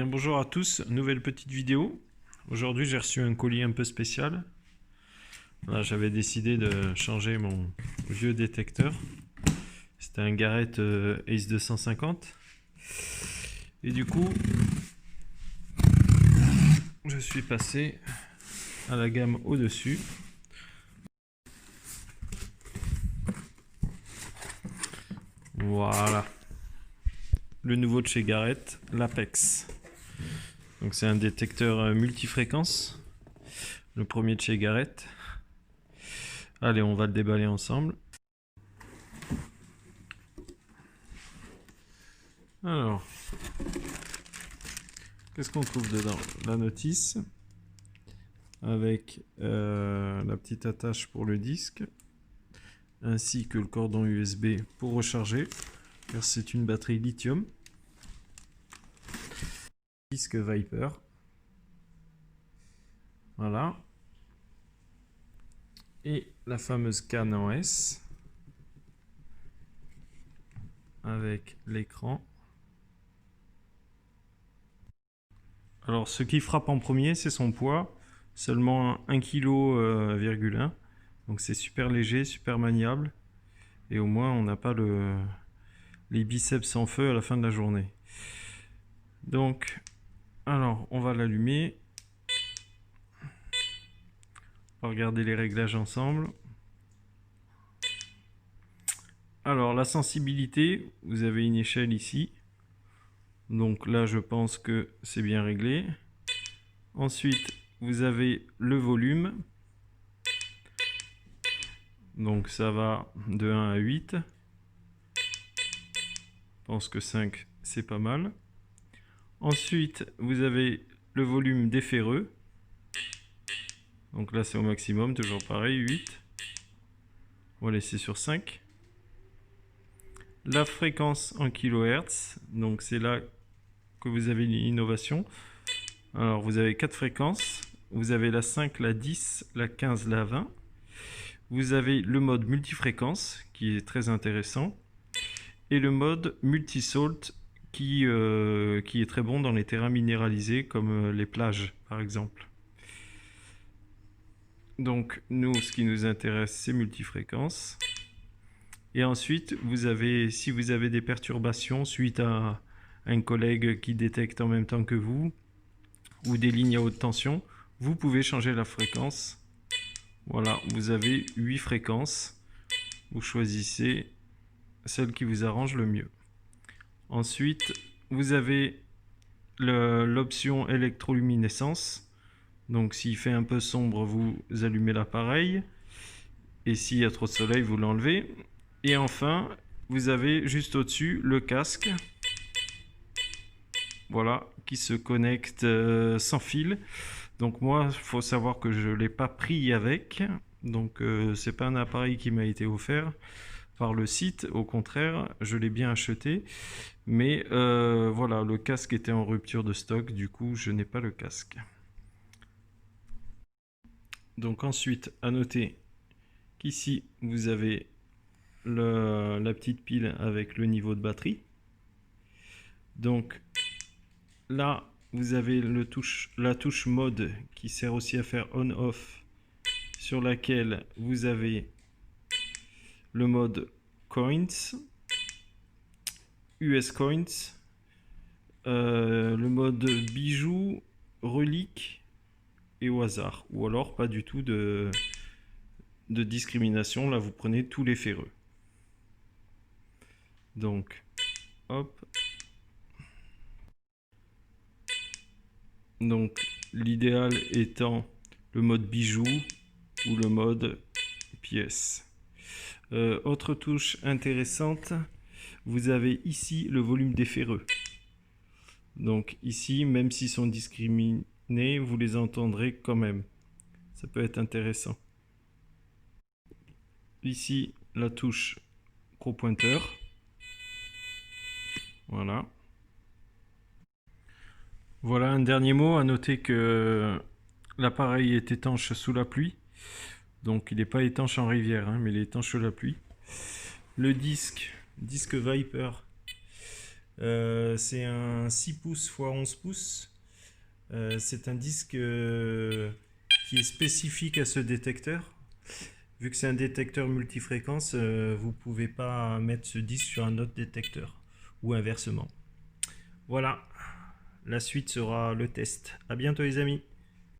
Bien, bonjour à tous, nouvelle petite vidéo. Aujourd'hui, j'ai reçu un colis un peu spécial. Voilà, j'avais décidé de changer mon vieux détecteur. C'était un Garrett Ace 250. Et du coup, je suis passé à la gamme au-dessus. Voilà. Le nouveau de chez Garrett, l'Apex. Donc c'est un détecteur multifréquence. Le premier de chez Garrett. Allez, on va le déballer ensemble. Alors, qu'est-ce qu'on trouve dedans? La notice avec la petite attache pour le disque, ainsi que le cordon USB pour recharger, car c'est une batterie lithium. Disque Viper. Voilà. Et la fameuse canne en S avec l'écran. Alors ce qui frappe en premier, c'est son poids, seulement 1,1 kg. Donc c'est super léger, super maniable. Et au moins on n'a pas les biceps en feu à la fin de la journée. Donc, alors on va l'allumer. On va regarder les réglages ensemble. Alors la sensibilité, vous avez une échelle ici. Donc là je pense que c'est bien réglé. Ensuite vous avez le volume. Donc ça va de 1 à 8. Je pense que 5 c'est pas mal. Ensuite vous avez le volume des ferreux. Donc là c'est au maximum, toujours pareil, 8. On va laisser sur 5. La fréquence en kHz, donc c'est là que vous avez l'innovation. Alors vous avez 4 fréquences. Vous avez la 5, la 10, la 15, la 20. Vous avez le mode multifréquence qui est très intéressant. Et le mode multisalt qui est très bon dans les terrains minéralisés comme les plages par exemple. Donc nous, ce qui nous intéresse, c'est multifréquence. Et ensuite, si vous avez des perturbations suite à un collègue qui détecte en même temps que vous, ou des lignes à haute tension, vous pouvez changer la fréquence. Voilà, vous avez 8 fréquences. Vous choisissez celle qui vous arrange le mieux. Ensuite, vous avez l'option électroluminescence. Donc s'il fait un peu sombre, vous allumez l'appareil. Et s'il y a trop de soleil, vous l'enlevez. Et enfin, vous avez juste au-dessus le casque. Voilà, qui se connecte sans fil. Donc moi, il faut savoir que je ne l'ai pas pris avec. Donc c'est pas un appareil qui m'a été offert par le site. Au contraire, je l'ai bien acheté. Mais voilà, le casque était en rupture de stock. Du coup, je n'ai pas le casque. Donc ensuite, à noter qu'ici, vous avez la petite pile avec le niveau de batterie. Donc là, vous avez la touche mode qui sert aussi à faire on-off, sur laquelle vous avez le mode coins, US coins, le mode bijoux, relique et au hasard. Ou alors pas du tout de discrimination, là vous prenez tous les ferreux. Donc, hop. Donc, l'idéal étant le mode bijoux ou le mode pièce. Autre touche intéressante, vous avez ici le volume des ferreux. Donc ici, même s'ils sont discriminés, vous les entendrez quand même. Ça peut être intéressant. Ici, la touche gros pointeur. Voilà. Voilà un dernier mot, à noter que l'appareil est étanche sous la pluie. Donc il n'est pas étanche en rivière, hein, mais il est étanche sous la pluie. Le disque Viper, C'est un 6 pouces x 11 pouces. C'est un disque qui est spécifique à ce détecteur. Vu que c'est un détecteur multifréquence, vous ne pouvez pas mettre ce disque sur un autre détecteur ou inversement. Voilà, la suite sera le test. À bientôt les amis.